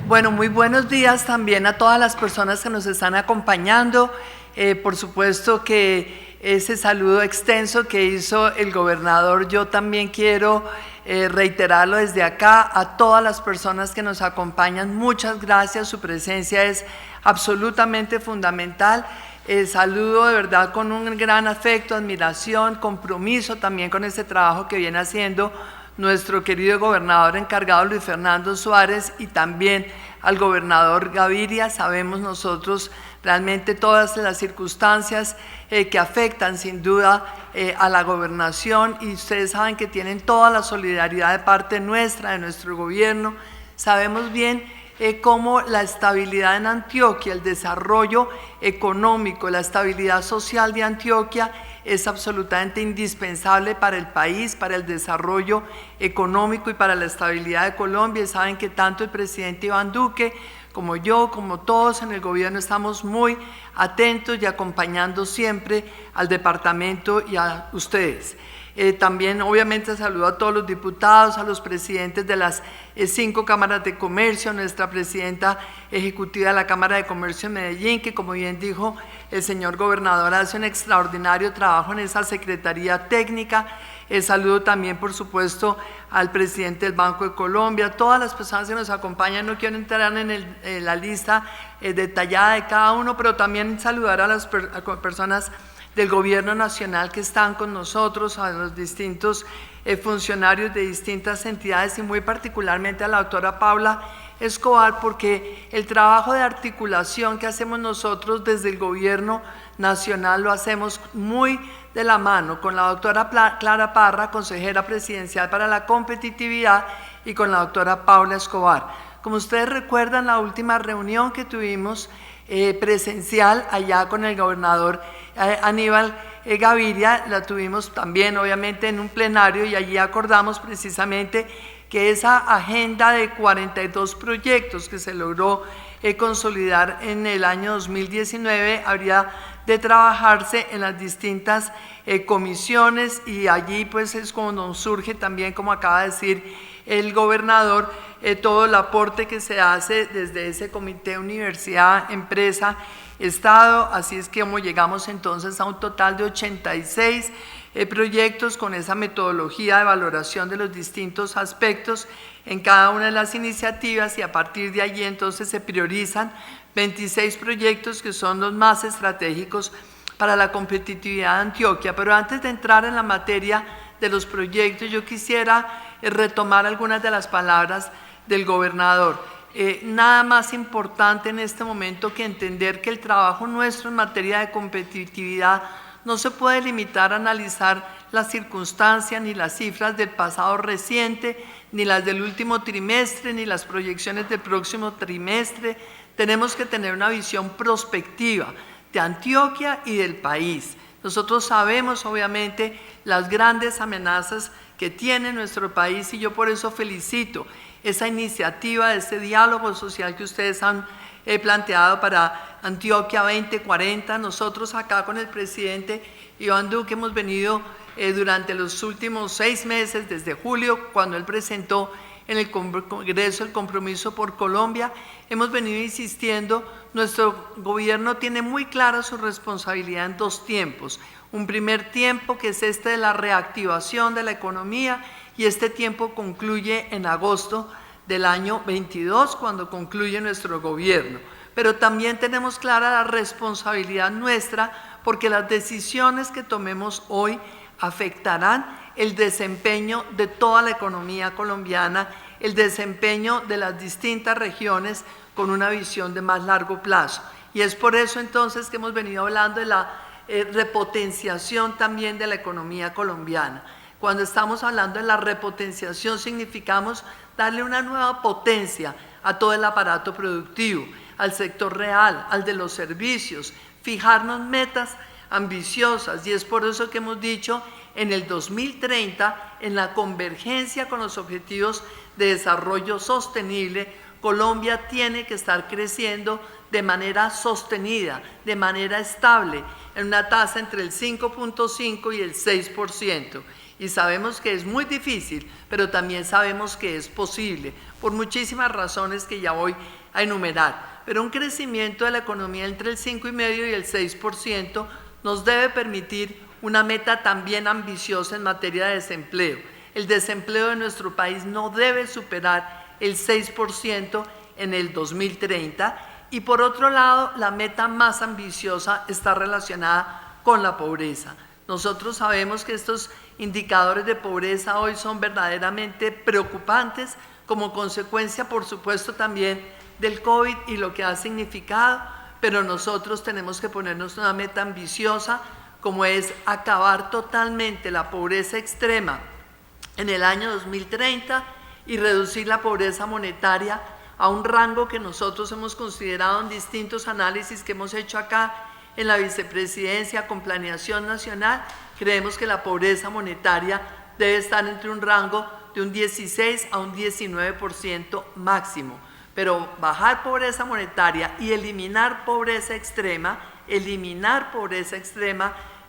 Bueno, muy buenos días también a todas las personas que nos están acompañando. Por supuesto que ese saludo extenso que hizo el gobernador, yo también quiero reiterarlo desde acá a todas las personas que nos acompañan. Muchas gracias, su presencia es absolutamente fundamental. Saludo de verdad con un gran afecto, admiración, compromiso también con este trabajo que viene haciendo nuestro querido gobernador encargado Luis Fernando Suárez y también al gobernador Gaviria. Sabemos nosotros realmente todas las circunstancias que afectan sin duda a la gobernación, y ustedes saben que tienen toda la solidaridad de parte nuestra, de nuestro gobierno. Sabemos bien cómo la estabilidad en Antioquia, el desarrollo económico, la estabilidad social de Antioquia es absolutamente indispensable para el país, para el desarrollo económico y para la estabilidad de Colombia. Y saben que tanto el presidente Iván Duque como yo, como todos en el gobierno, estamos muy atentos y acompañando siempre al departamento y a ustedes. También obviamente saludo a todos los diputados, a los presidentes de las 5 cámaras de comercio, nuestra presidenta ejecutiva de la Cámara de Comercio de Medellín, que como bien dijo el señor gobernador, hace un extraordinario trabajo en esa secretaría técnica. Saludo también, por supuesto, al presidente del Banco de Colombia, todas las personas que nos acompañan. No quiero entrar en la lista detallada de cada uno, pero también saludar a las personas del Gobierno Nacional que están con nosotros, a los distintos funcionarios de distintas entidades y muy particularmente a la doctora Paula Escobar, porque el trabajo de articulación que hacemos nosotros desde el Gobierno Nacional lo hacemos muy de la mano con la doctora Clara Parra, consejera presidencial para la competitividad, y con la doctora Paula Escobar. Como ustedes recuerdan, la última reunión que tuvimos presencial allá con el gobernador Aníbal Gaviria, la tuvimos también obviamente en un plenario, y allí acordamos precisamente que esa agenda de 42 proyectos que se logró consolidar en el año 2019 habría de trabajarse en las distintas comisiones, y allí pues es como nos surge también, como acaba de decir el gobernador, todo el aporte que se hace desde ese comité universidad, empresa, Estado. Así es que como llegamos entonces a un total de 86 proyectos con esa metodología de valoración de los distintos aspectos en cada una de las iniciativas, y a partir de allí entonces se priorizan 26 proyectos que son los más estratégicos para la competitividad de Antioquia. Pero antes de entrar en la materia de los proyectos, yo quisiera retomar algunas de las palabras del gobernador. Nada más importante en este momento que entender que el trabajo nuestro en materia de competitividad no se puede limitar a analizar las circunstancias ni las cifras del pasado reciente, ni las del último trimestre, ni las proyecciones del próximo trimestre. Tenemos que tener una visión prospectiva de Antioquia y del país. Nosotros sabemos obviamente las grandes amenazas que tiene nuestro país, y yo por eso felicito esa iniciativa, ese diálogo social que ustedes han planteado para Antioquia 2040. Nosotros acá con el presidente Iván Duque hemos venido durante los últimos 6 meses, desde julio, cuando él presentó en el Congreso el Compromiso por Colombia, hemos venido insistiendo. Nuestro gobierno tiene muy clara su responsabilidad en 2 tiempos. Un primer tiempo que es este de la reactivación de la economía, y este tiempo concluye en agosto del año 22, cuando concluye nuestro gobierno. Pero también tenemos clara la responsabilidad nuestra, porque las decisiones que tomemos hoy afectarán el desempeño de toda la economía colombiana, el desempeño de las distintas regiones con una visión de más largo plazo. Y es por eso entonces que hemos venido hablando de la repotenciación también de la economía colombiana. Cuando estamos hablando de la repotenciación, significamos darle una nueva potencia a todo el aparato productivo, al sector real, al de los servicios, fijarnos metas ambiciosas, y es por eso que hemos dicho en el 2030, en la convergencia con los objetivos de desarrollo sostenible, Colombia tiene que estar creciendo de manera sostenida, de manera estable, en una tasa entre el 5.5 y el 6%. Y sabemos que es muy difícil, pero también sabemos que es posible, por muchísimas razones que ya voy a enumerar. Pero un crecimiento de la economía entre el 5,5% y el 6% nos debe permitir una meta también ambiciosa en materia de desempleo. El desempleo de nuestro país no debe superar el 6% en el 2030. Y por otro lado, la meta más ambiciosa está relacionada con la pobreza. Nosotros sabemos que estos indicadores de pobreza hoy son verdaderamente preocupantes como consecuencia, por supuesto, también del COVID y lo que ha significado, pero nosotros tenemos que ponernos una meta ambiciosa como es acabar totalmente la pobreza extrema en el año 2030 y reducir la pobreza monetaria a un rango que nosotros hemos considerado en distintos análisis que hemos hecho acá en la vicepresidencia con planeación nacional. Creemos que la pobreza monetaria debe estar entre un rango de un 16 a un 19% máximo. Pero bajar pobreza monetaria y eliminar pobreza extrema,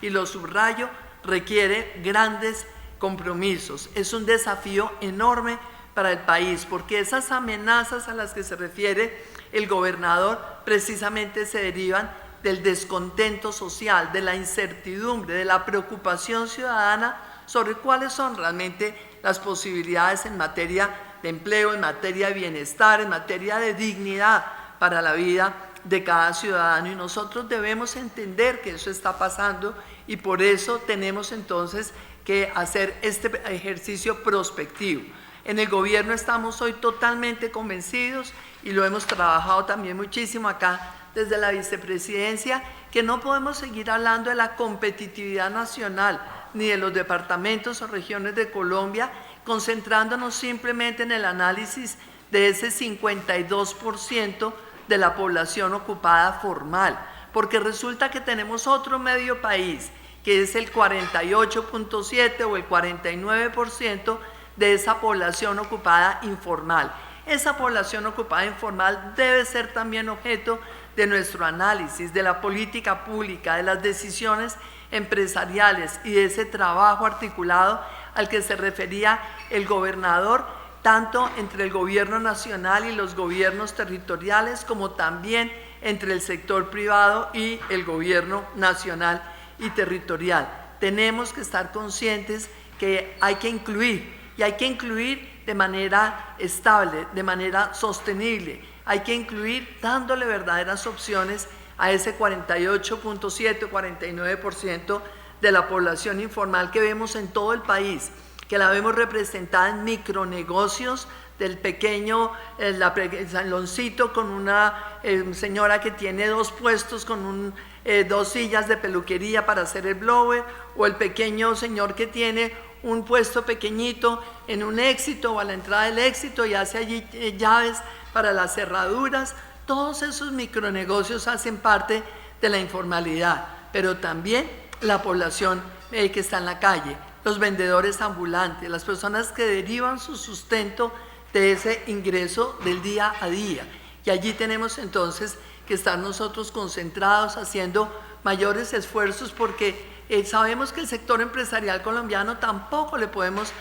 y lo subrayo, requiere grandes compromisos. Es un desafío enorme para el país, porque esas amenazas a las que se refiere el gobernador precisamente se derivan del descontento social, de la incertidumbre, de la preocupación ciudadana sobre cuáles son realmente las posibilidades en materia de empleo, en materia de bienestar, en materia de dignidad para la vida de cada ciudadano. Y nosotros debemos entender que eso está pasando y por eso tenemos entonces que hacer este ejercicio prospectivo. En el gobierno estamos hoy totalmente convencidos y lo hemos trabajado también muchísimo acá desde la vicepresidencia, que no podemos seguir hablando de la competitividad nacional ni de los departamentos o regiones de Colombia, concentrándonos simplemente en el análisis de ese 52% de la población ocupada formal, porque resulta que tenemos otro medio país, que es el 48,7% o el 49% de esa población ocupada informal. Esa población ocupada informal debe ser también objeto de nuestro análisis, de la política pública, de las decisiones empresariales y de ese trabajo articulado al que se refería el gobernador, tanto entre el gobierno nacional y los gobiernos territoriales, como también entre el sector privado y el gobierno nacional y territorial. Tenemos que estar conscientes que hay que incluir, y hay que incluir de manera estable, de manera sostenible. Hay que incluir dándole verdaderas opciones a ese 48,7 o 49% de la población informal que vemos en todo el país, que la vemos representada en micronegocios del pequeño saloncito con una señora que tiene 2 puestos con 2 sillas de peluquería para hacer el blower, o el pequeño señor que tiene un puesto pequeñito en un Éxito o a la entrada del Éxito y hace allí llaves para las cerraduras. Todos esos micronegocios hacen parte de la informalidad, pero también la población que está en la calle, los vendedores ambulantes, las personas que derivan su sustento de ese ingreso del día a día. Y allí tenemos entonces que estar nosotros concentrados haciendo mayores esfuerzos, porque sabemos que el sector empresarial colombiano tampoco le podemos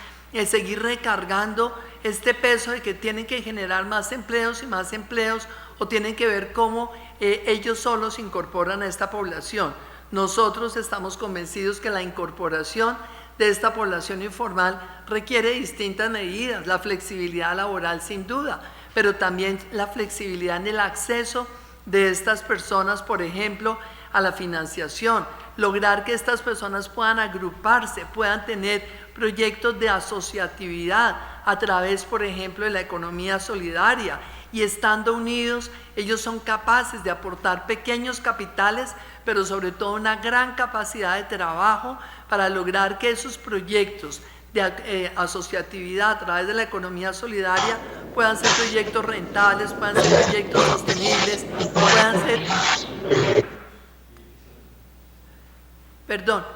seguir recargando este peso de que tienen que generar más empleos y más empleos, o tienen que ver cómo ellos solos incorporan a esta población. Nosotros estamos convencidos que la incorporación de esta población informal requiere distintas medidas, la flexibilidad laboral sin duda, pero también la flexibilidad en el acceso de estas personas, por ejemplo, a la financiación, lograr que estas personas puedan agruparse, puedan tener proyectos de asociatividad a través, por ejemplo, de la economía solidaria, y estando unidos, ellos son capaces de aportar pequeños capitales, pero sobre todo una gran capacidad de trabajo para lograr que esos proyectos de asociatividad a través de la economía solidaria puedan ser proyectos rentables, puedan ser proyectos sostenibles, puedan ser... Perdón,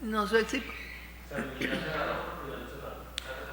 no sé si...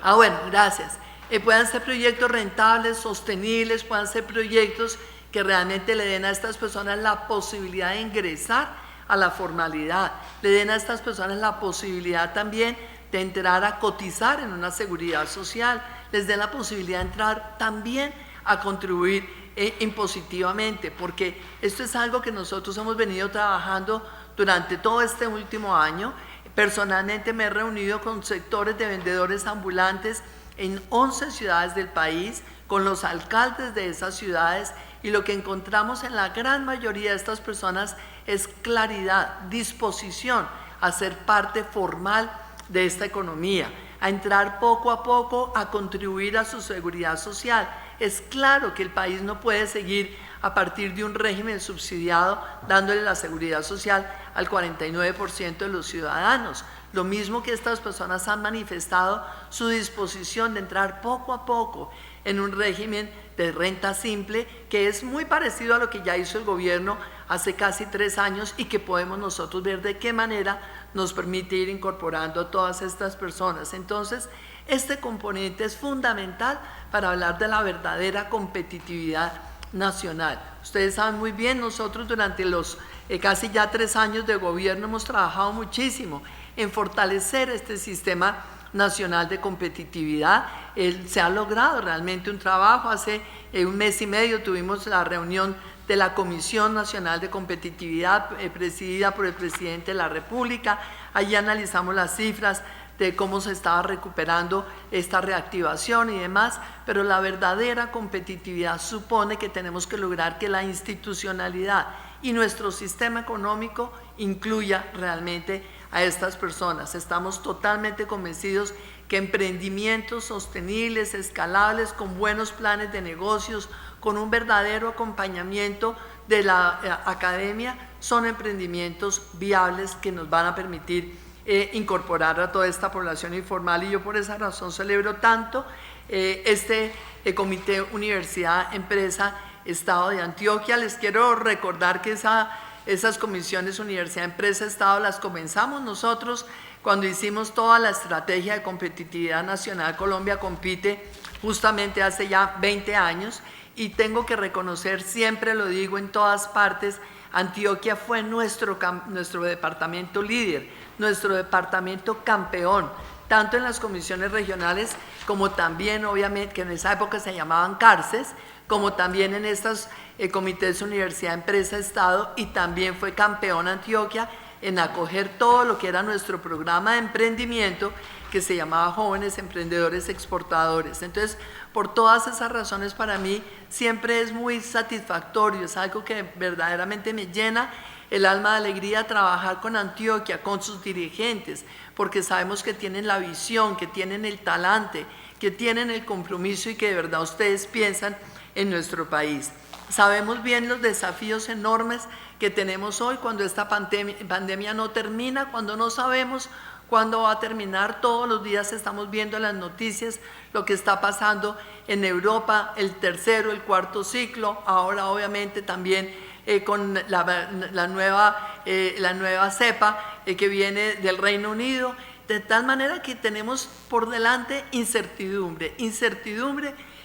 Bueno, gracias. Puedan ser proyectos rentables, sostenibles, puedan ser proyectos que realmente le den a estas personas la posibilidad de ingresar a la formalidad, le den a estas personas la posibilidad también de entrar a cotizar en una seguridad social, les den la posibilidad de entrar también a contribuir impositivamente, porque esto es algo que nosotros hemos venido trabajando durante todo este último año. Personalmente me he reunido con sectores de vendedores ambulantes en 11 ciudades del país, con los alcaldes de esas ciudades, y lo que encontramos en la gran mayoría de estas personas es claridad, disposición a ser parte formal de esta economía, a entrar poco a poco a contribuir a su seguridad social. Es claro que el país no puede seguir a partir de un régimen subsidiado dándole la seguridad social al 49% de los ciudadanos. Lo mismo que estas personas han manifestado su disposición de entrar poco a poco en un régimen de renta simple que es muy parecido a lo que ya hizo el gobierno hace casi 3 años y que podemos nosotros ver de qué manera nos permite ir incorporando a todas estas personas. Entonces, este componente es fundamental para hablar de la verdadera competitividad nacional. Ustedes saben muy bien, nosotros durante los casi ya 3 años de gobierno hemos trabajado muchísimo en fortalecer este sistema nacional de competitividad. Se ha logrado realmente un trabajo. Hace 1 mes y medio tuvimos la reunión de la Comisión Nacional de Competitividad presidida por el presidente de la República. Allí analizamos las cifras de cómo se estaba recuperando esta reactivación y demás, pero la verdadera competitividad supone que tenemos que lograr que la institucionalidad y nuestro sistema económico incluya realmente a estas personas. Estamos totalmente convencidos que emprendimientos sostenibles, escalables, con buenos planes de negocios, con un verdadero acompañamiento de la academia, son emprendimientos viables que nos van a permitir incorporar a toda esta población informal, y yo por esa razón celebro tanto este Comité Universidad, Empresa, Estado de Antioquia. Les quiero recordar que esas comisiones Universidad, Empresa, Estado las comenzamos nosotros cuando hicimos toda la estrategia de competitividad nacional. Colombia compite justamente hace ya 20 años y tengo que reconocer, siempre lo digo en todas partes, Antioquia fue nuestro departamento líder, nuestro departamento campeón, tanto en las comisiones regionales como también, obviamente, que en esa época se llamaban CARCES, como también en estos comités Universidad, Empresa, Estado, y también fue campeón Antioquia en acoger todo lo que era nuestro programa de emprendimiento que se llamaba Jóvenes Emprendedores Exportadores. Entonces, por todas esas razones, para mí siempre es muy satisfactorio, es algo que verdaderamente me llena el alma de alegría trabajar con Antioquia, con sus dirigentes, porque sabemos que tienen la visión, que tienen el talante, que tienen el compromiso y que de verdad ustedes piensan en nuestro país. Sabemos bien los desafíos enormes que tenemos hoy cuando esta pandemia no termina, cuando no sabemos cuándo va a terminar. Todos los días estamos viendo en las noticias lo que está pasando en Europa, el tercero, el cuarto ciclo, ahora obviamente también con la nueva cepa que viene del Reino Unido, de tal manera que tenemos por delante incertidumbre,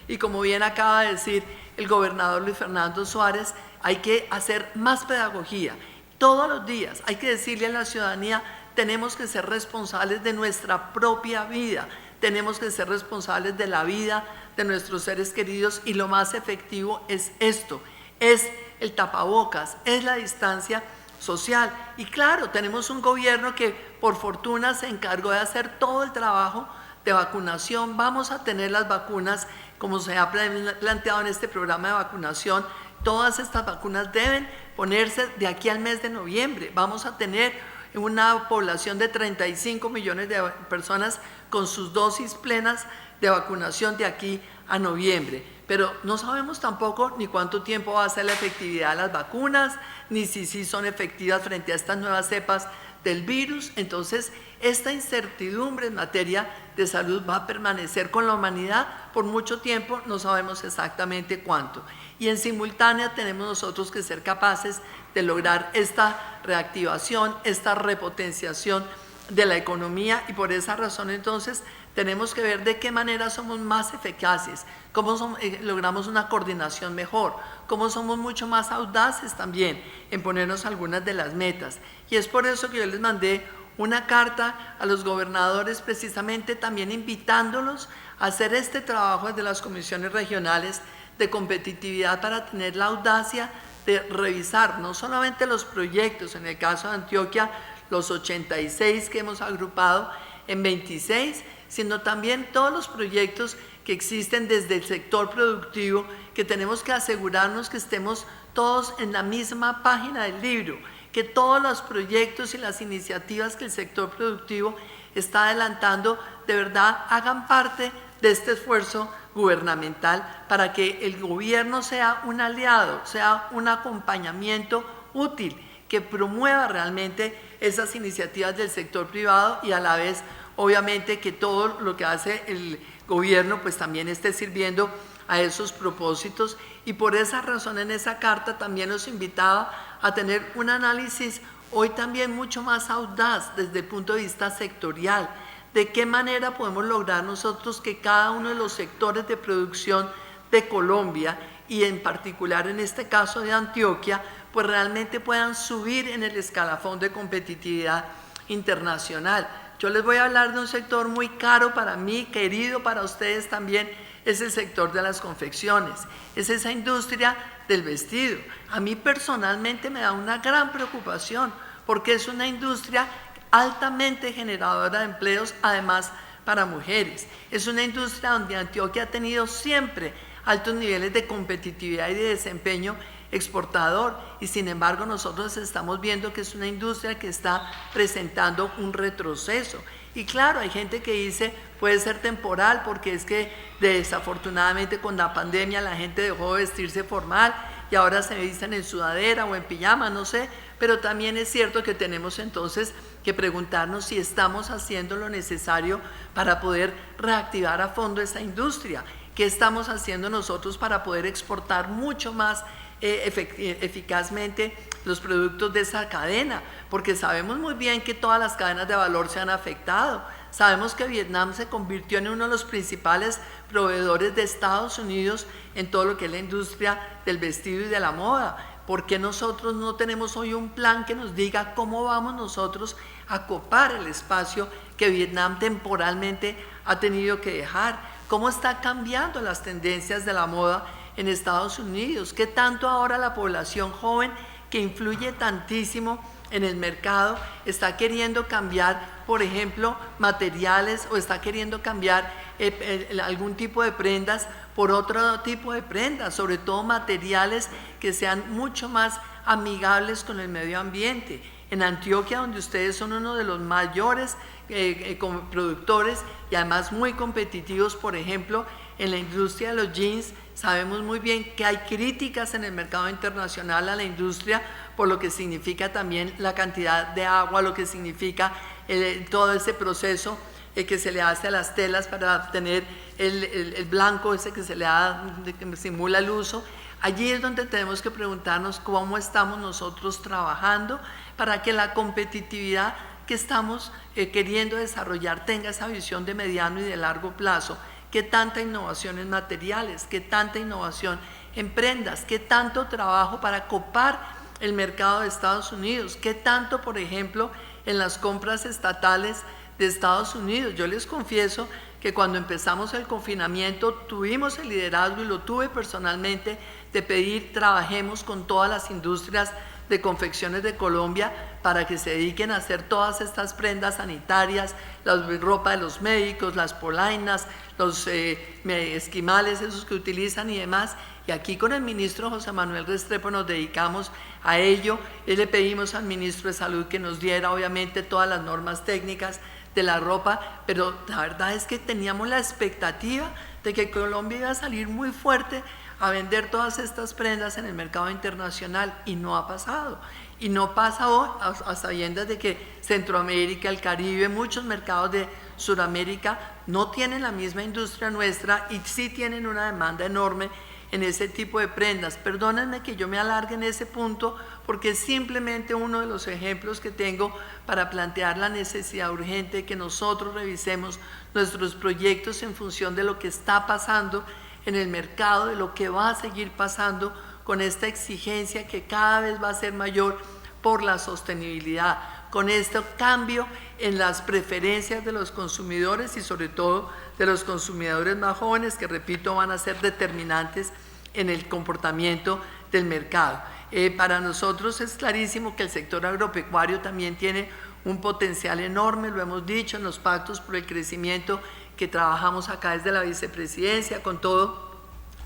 y como bien acaba de decir el gobernador Luis Fernando Suárez, hay que hacer más pedagogía. Todos los días hay que decirle a la ciudadanía: tenemos que ser responsables de nuestra propia vida, tenemos que ser responsables de la vida de nuestros seres queridos, y lo más efectivo es esto, es el tapabocas, es la distancia social. Y claro, tenemos un gobierno que por fortuna se encargó de hacer todo el trabajo de vacunación. Vamos a tener las vacunas como se ha planteado en este programa de vacunación. Todas estas vacunas deben ponerse de aquí al mes de noviembre. Vamos a tener una población de 35 millones de personas con sus dosis plenas de vacunación de aquí a noviembre. Pero no sabemos tampoco ni cuánto tiempo va a ser la efectividad de las vacunas, ni si son efectivas frente a estas nuevas cepas del virus. Entonces, esta incertidumbre en materia de salud va a permanecer con la humanidad por mucho tiempo, no sabemos exactamente cuánto. Y en simultánea tenemos nosotros que ser capaces de lograr esta reactivación, esta repotenciación de la economía, y por esa razón entonces tenemos que ver de qué manera somos más eficaces, cómo logramos una coordinación mejor, cómo somos mucho más audaces también en ponernos algunas de las metas. Y es por eso que yo les mandé una carta a los gobernadores, precisamente también invitándolos a hacer este trabajo desde las comisiones regionales de competitividad, para tener la audacia de revisar no solamente los proyectos, en el caso de Antioquia, los 86 que hemos agrupado en 26, sino también todos los proyectos que existen desde el sector productivo, que tenemos que asegurarnos que estemos todos en la misma página del libro, que todos los proyectos y las iniciativas que el sector productivo está adelantando de verdad hagan parte de este esfuerzo gubernamental, para que el gobierno sea un aliado, sea un acompañamiento útil, que promueva realmente esas iniciativas del sector privado, y a la vez obviamente que todo lo que hace el gobierno pues también esté sirviendo a esos propósitos. Y por esa razón en esa carta también los invitaba a tener un análisis hoy también mucho más audaz desde el punto de vista sectorial, de qué manera podemos lograr nosotros que cada uno de los sectores de producción de Colombia, y en particular en este caso de Antioquia, pues realmente puedan subir en el escalafón de competitividad internacional. Yo les voy a hablar de un sector muy caro para mí, querido para ustedes también, es el sector de las confecciones, es esa industria del vestido. A mí personalmente me da una gran preocupación, porque es una industria altamente generadora de empleos, además para mujeres. Es una industria donde Antioquia ha tenido siempre altos niveles de competitividad y de desempeño exportador, y sin embargo nosotros estamos viendo que es una industria que está presentando un retroceso. Y claro, hay gente que dice puede ser temporal, porque es que desafortunadamente con la pandemia la gente dejó de vestirse formal y ahora se visten en sudadera o en pijama, no sé, pero también es cierto que tenemos entonces que preguntarnos si estamos haciendo lo necesario para poder reactivar a fondo esa industria. ¿Qué estamos haciendo nosotros para poder exportar mucho más eficazmente los productos de esa cadena? Porque sabemos muy bien que todas las cadenas de valor se han afectado. Sabemos que Vietnam se convirtió en uno de los principales proveedores de Estados Unidos en todo lo que es la industria del vestido y de la moda. ¿Por qué nosotros no tenemos hoy un plan que nos diga cómo vamos nosotros a copar el espacio que Vietnam temporalmente ha tenido que dejar? ¿Cómo está cambiando las tendencias de la moda en Estados Unidos? ¿Qué tanto ahora la población joven, que influye tantísimo en el mercado, está queriendo cambiar, por ejemplo, materiales, o está queriendo cambiar algún tipo de prendas por otro tipo de prendas, sobre todo materiales que sean mucho más amigables con el medio ambiente? En Antioquia, donde ustedes son uno de los mayores productores y además muy competitivos, por ejemplo, en la industria de los jeans, sabemos muy bien que hay críticas en el mercado internacional a la industria por lo que significa también la cantidad de agua, lo que significa todo ese proceso que se le hace a las telas para obtener el blanco ese que se le da, que simula el uso. Allí es donde tenemos que preguntarnos cómo estamos nosotros trabajando para que la competitividad que estamos queriendo desarrollar tenga esa visión de mediano y de largo plazo. ¿Qué tanta innovación en materiales? ¿Qué tanta innovación en prendas? ¿Qué tanto trabajo para copar el mercado de Estados Unidos? ¿Qué tanto, por ejemplo, en las compras estatales de Estados Unidos? Yo les confieso que cuando empezamos el confinamiento tuvimos el liderazgo, y lo tuve personalmente, de pedir trabajemos con todas las industrias de confecciones de Colombia para que se dediquen a hacer todas estas prendas sanitarias, la ropa de los médicos, las polainas, los esquimales, esos que utilizan y demás. Y aquí con el ministro José Manuel Restrepo nos dedicamos a ello. Y le pedimos al ministro de Salud que nos diera obviamente todas las normas técnicas de la ropa, pero la verdad es que teníamos la expectativa de que Colombia iba a salir muy fuerte a vender todas estas prendas en el mercado internacional, y no ha pasado. Y no pasa hoy, a sabiendas de que Centroamérica, el Caribe, muchos mercados de Sudamérica no tienen la misma industria nuestra, y sí tienen una demanda enorme en ese tipo de prendas. Perdónenme que yo me alargue en ese punto porque es simplemente uno de los ejemplos que tengo para plantear la necesidad urgente de que nosotros revisemos nuestros proyectos en función de lo que está pasando en el mercado, de lo que va a seguir pasando con esta exigencia que cada vez va a ser mayor por la sostenibilidad, con este cambio en las preferencias de los consumidores y sobre todo de los consumidores más jóvenes que, repito, van a ser determinantes en el comportamiento del mercado. Para nosotros es clarísimo que el sector agropecuario también tiene un potencial enorme, lo hemos dicho en los pactos por el crecimiento que trabajamos acá desde la vicepresidencia, con todo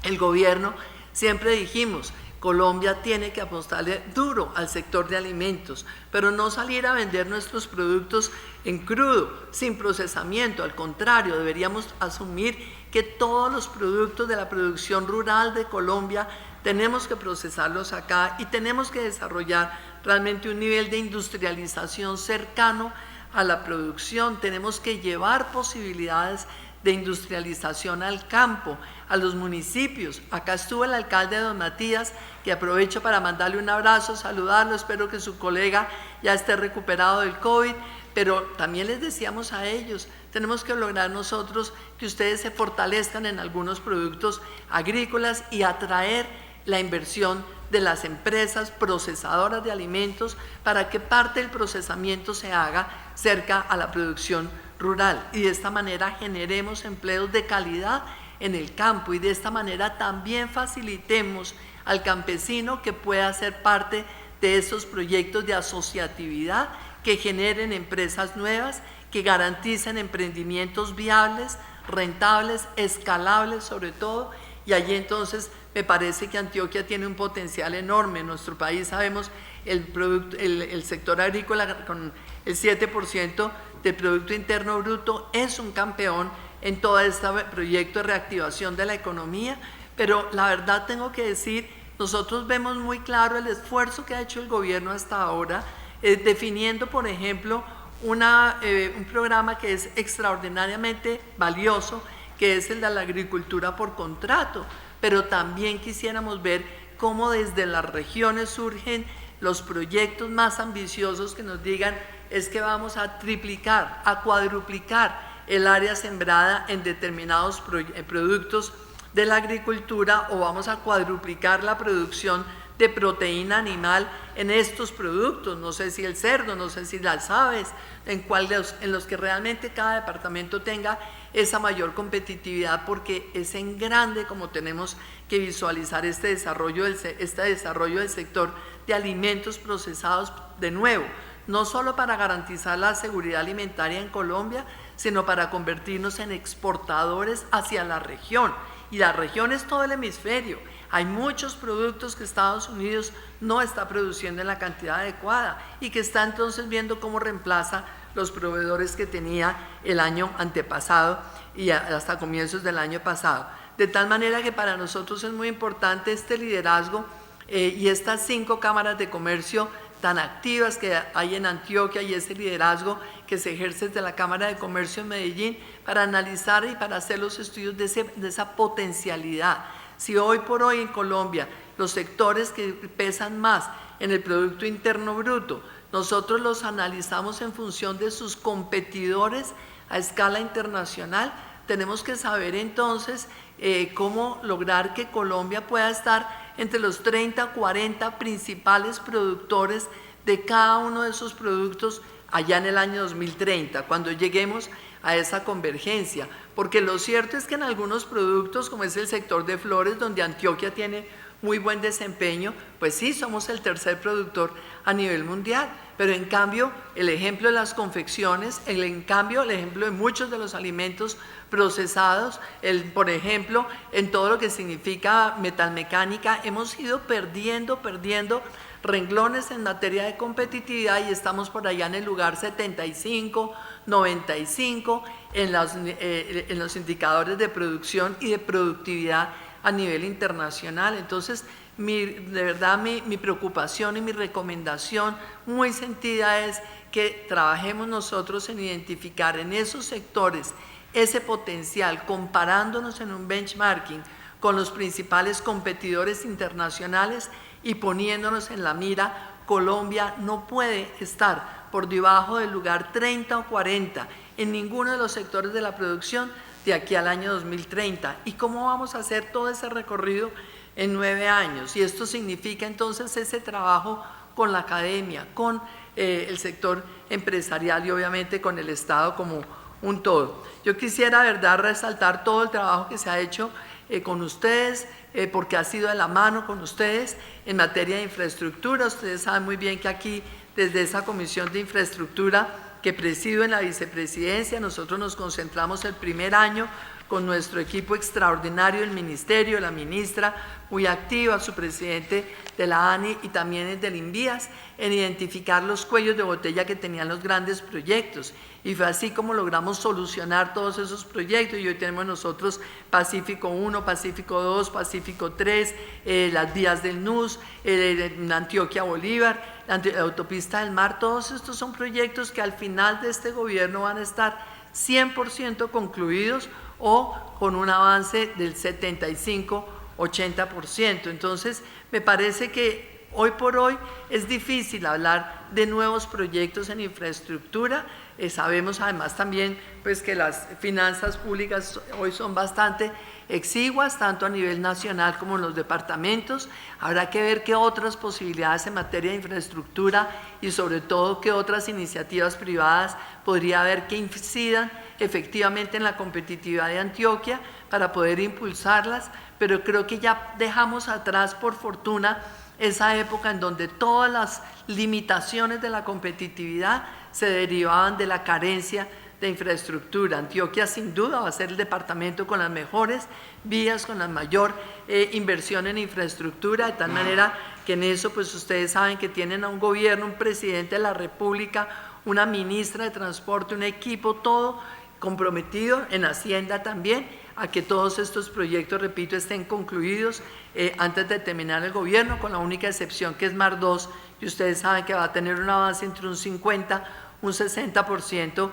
el gobierno, siempre dijimos, Colombia tiene que apostarle duro al sector de alimentos, pero no salir a vender nuestros productos en crudo, sin procesamiento. Al contrario, deberíamos asumir que todos los productos de la producción rural de Colombia tenemos que procesarlos acá y tenemos que desarrollar realmente un nivel de industrialización cercano a la producción. Tenemos que llevar posibilidades de industrialización al campo, a los municipios. Acá estuvo el alcalde don Matías, que aprovecho para mandarle un abrazo, saludarlo, espero que su colega ya esté recuperado del COVID, pero también les decíamos a ellos, tenemos que lograr nosotros que ustedes se fortalezcan en algunos productos agrícolas y atraer la inversión de las empresas procesadoras de alimentos para que parte del procesamiento se haga cerca a la producción rural y de esta manera generemos empleos de calidad en el campo y de esta manera también facilitemos al campesino que pueda ser parte de estos proyectos de asociatividad que generen empresas nuevas, que garanticen emprendimientos viables, rentables, escalables sobre todo, y allí entonces me parece que Antioquia tiene un potencial enorme. En nuestro país sabemos el sector agrícola con el 7% del Producto Interno Bruto es un campeón en todo este proyecto de reactivación de la economía, pero la verdad tengo que decir, nosotros vemos muy claro el esfuerzo que ha hecho el gobierno hasta ahora, definiendo, por ejemplo, un programa que es extraordinariamente valioso, que es el de la agricultura por contrato, pero también quisiéramos ver cómo desde las regiones surgen los proyectos más ambiciosos que nos digan es que vamos a triplicar, a cuadruplicar el área sembrada en determinados productos de la agricultura o vamos a cuadruplicar la producción de proteína animal en estos productos, no sé si el cerdo, no sé si las aves, en los que realmente cada departamento tenga esa mayor competitividad, porque es en grande como tenemos que visualizar este desarrollo del sector de alimentos procesados, de nuevo, no solo para garantizar la seguridad alimentaria en Colombia, sino para convertirnos en exportadores hacia la región, y la región es todo el hemisferio. Hay muchos productos que Estados Unidos no está produciendo en la cantidad adecuada y que está entonces viendo cómo reemplaza los proveedores que tenía el año antepasado y hasta comienzos del año pasado. De tal manera que para nosotros es muy importante este liderazgo y estas 5 cámaras de comercio tan activas que hay en Antioquia y ese liderazgo que se ejerce desde la Cámara de Comercio en Medellín para analizar y para hacer los estudios de esa potencialidad. Si hoy por hoy en Colombia los sectores que pesan más en el Producto Interno Bruto, nosotros los analizamos en función de sus competidores a escala internacional, tenemos que saber entonces cómo lograr que Colombia pueda estar entre los 30 o 40 principales productores de cada uno de esos productos allá en el año 2030, cuando lleguemos a esa convergencia, porque lo cierto es que en algunos productos, como es el sector de flores, donde Antioquia tiene muy buen desempeño, pues sí, somos el tercer productor a nivel mundial, pero en cambio el ejemplo de las confecciones, el ejemplo de muchos de los alimentos procesados, por ejemplo, en todo lo que significa metalmecánica, hemos ido perdiendo renglones en materia de competitividad y estamos por allá en el lugar 75, 95 en los indicadores de producción y de productividad a nivel internacional. Entonces, de verdad mi preocupación y mi recomendación muy sentida es que trabajemos nosotros en identificar en esos sectores ese potencial, comparándonos en un benchmarking con los principales competidores internacionales y poniéndonos en la mira. Colombia no puede estar por debajo del lugar 30 o 40 en ninguno de los sectores de la producción de aquí al año 2030. ¿Y cómo vamos a hacer todo ese recorrido en 9 años? Y esto significa entonces ese trabajo con la academia, con el sector empresarial y obviamente con el Estado como un todo. Yo quisiera, verdad, resaltar todo el trabajo que se ha hecho con ustedes, porque ha sido de la mano con ustedes en materia de infraestructura. Ustedes saben muy bien que aquí, desde esa Comisión de Infraestructura que presido en la vicepresidencia, nosotros nos concentramos el primer año con nuestro equipo extraordinario del ministerio, la ministra muy activa, su presidente de la ANI y también el del INVIAS, en identificar los cuellos de botella que tenían los grandes proyectos. Y fue así como logramos solucionar todos esos proyectos. Y hoy tenemos nosotros Pacífico 1, Pacífico 2, Pacífico 3, las vías del NUS, Antioquia Bolívar, la autopista del mar. Todos estos son proyectos que al final de este gobierno van a estar 100% concluidos o con un avance del 75-80%. Entonces, me parece que hoy por hoy es difícil hablar de nuevos proyectos en infraestructura. Sabemos además también pues, que las finanzas públicas hoy son bastante exiguas, tanto a nivel nacional como en los departamentos. Habrá que ver qué otras posibilidades en materia de infraestructura y sobre todo qué otras iniciativas privadas podría haber que incidan efectivamente en la competitividad de Antioquia para poder impulsarlas, pero creo que ya dejamos atrás, por fortuna, esa época en donde todas las limitaciones de la competitividad se derivaban de la carencia de infraestructura. Antioquia sin duda va a ser el departamento con las mejores vías, con la mayor inversión en infraestructura, de tal manera que en eso pues ustedes saben que tienen a un gobierno, un presidente de la República, una ministra de Transporte, un equipo todo comprometido en Hacienda también a que todos estos proyectos, repito, estén concluidos antes de terminar el gobierno, con la única excepción que es Mar 2, y ustedes saben que va a tener un avance entre un 50, un 60%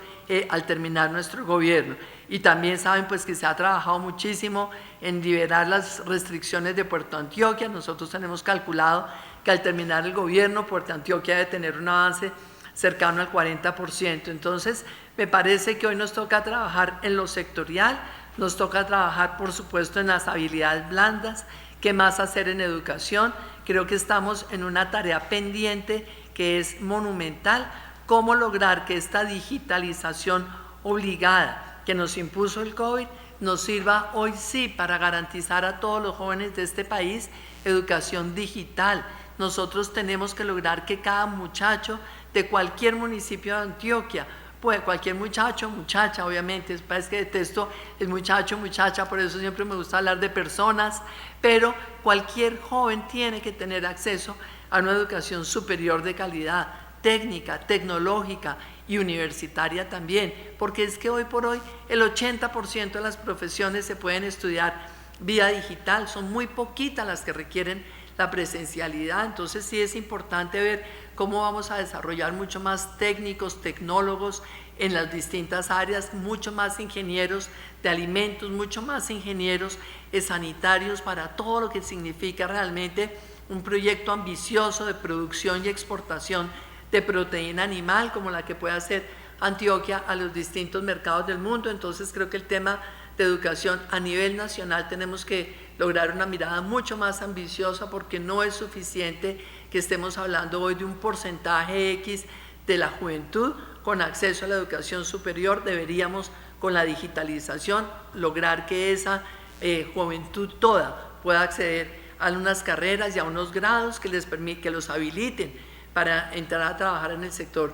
al terminar nuestro gobierno. Y también saben pues que se ha trabajado muchísimo en liberar las restricciones de Puerto Antioquia. Nosotros tenemos calculado que al terminar el gobierno, Puerto Antioquia debe tener un avance cercano al 40%. Entonces, me parece que hoy nos toca trabajar en lo sectorial, nos toca trabajar, por supuesto, en las habilidades blandas, qué más hacer en educación. Creo que estamos en una tarea pendiente que es monumental, cómo lograr que esta digitalización obligada que nos impuso el COVID nos sirva hoy sí para garantizar a todos los jóvenes de este país educación digital. Nosotros tenemos que lograr que cada muchacho de cualquier municipio de Antioquia, pues cualquier muchacho, muchacha, obviamente, es que detesto el muchacho, muchacha, por eso siempre me gusta hablar de personas, pero cualquier joven tiene que tener acceso a una educación superior de calidad, técnica, tecnológica y universitaria también, porque es que hoy por hoy el 80% de las profesiones se pueden estudiar vía digital, son muy poquitas las que requieren la presencialidad. Entonces sí es importante ver cómo vamos a desarrollar mucho más técnicos, tecnólogos en las distintas áreas, mucho más ingenieros de alimentos, mucho más ingenieros sanitarios para todo lo que significa realmente un proyecto ambicioso de producción y exportación de proteína animal como la que puede hacer Antioquia a los distintos mercados del mundo. Entonces creo que el tema de educación a nivel nacional tenemos que lograr una mirada mucho más ambiciosa, porque no es suficiente que estemos hablando hoy de un porcentaje X de la juventud con acceso a la educación superior. Deberíamos, con la digitalización, lograr que esa juventud toda pueda acceder a unas carreras y a unos grados que les permiten, que los habiliten para entrar a trabajar en el sector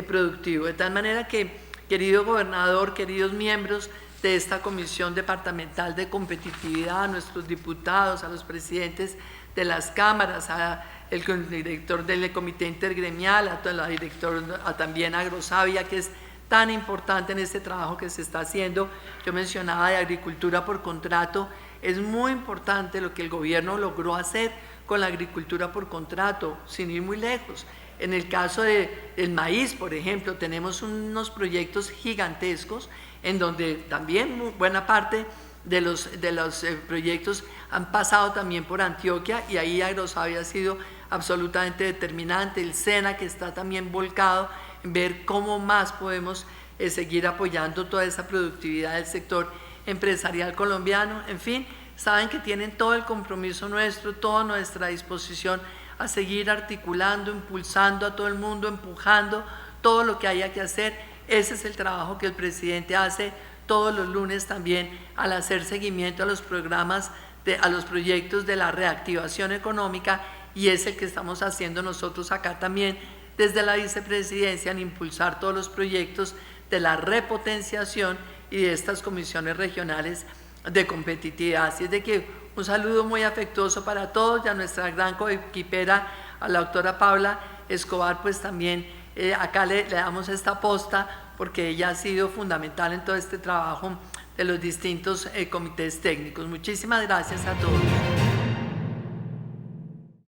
productivo. De tal manera que, querido gobernador, queridos miembros de esta Comisión Departamental de Competitividad, a nuestros diputados, a los presidentes de las cámaras, al director del Comité Intergremial, también a Agrosavia, que es tan importante en este trabajo que se está haciendo. Yo mencionaba de agricultura por contrato, es muy importante lo que el gobierno logró hacer con la agricultura por contrato, sin ir muy lejos. En el caso del maíz, por ejemplo, tenemos unos proyectos gigantescos en donde también buena parte de los proyectos han pasado también por Antioquia, y ahí Agrosavia ha sido absolutamente determinante. El SENA, que está también volcado en ver cómo más podemos seguir apoyando toda esa productividad del sector empresarial colombiano. En fin, saben que tienen todo el compromiso nuestro, toda nuestra disposición a seguir articulando, impulsando a todo el mundo, empujando todo lo que haya que hacer. Ese es el trabajo que el presidente hace todos los lunes también, al hacer seguimiento a los programas, a los proyectos de la reactivación económica, y es el que estamos haciendo nosotros acá también desde la vicepresidencia, en impulsar todos los proyectos de la repotenciación y de estas comisiones regionales de competitividad. Así es de que un saludo muy afectuoso para todos, y a nuestra gran coequipera, a la doctora Paula Escobar, pues también acá le damos esta posta, porque ella ha sido fundamental en todo este trabajo de los distintos comités técnicos. Muchísimas gracias a todos.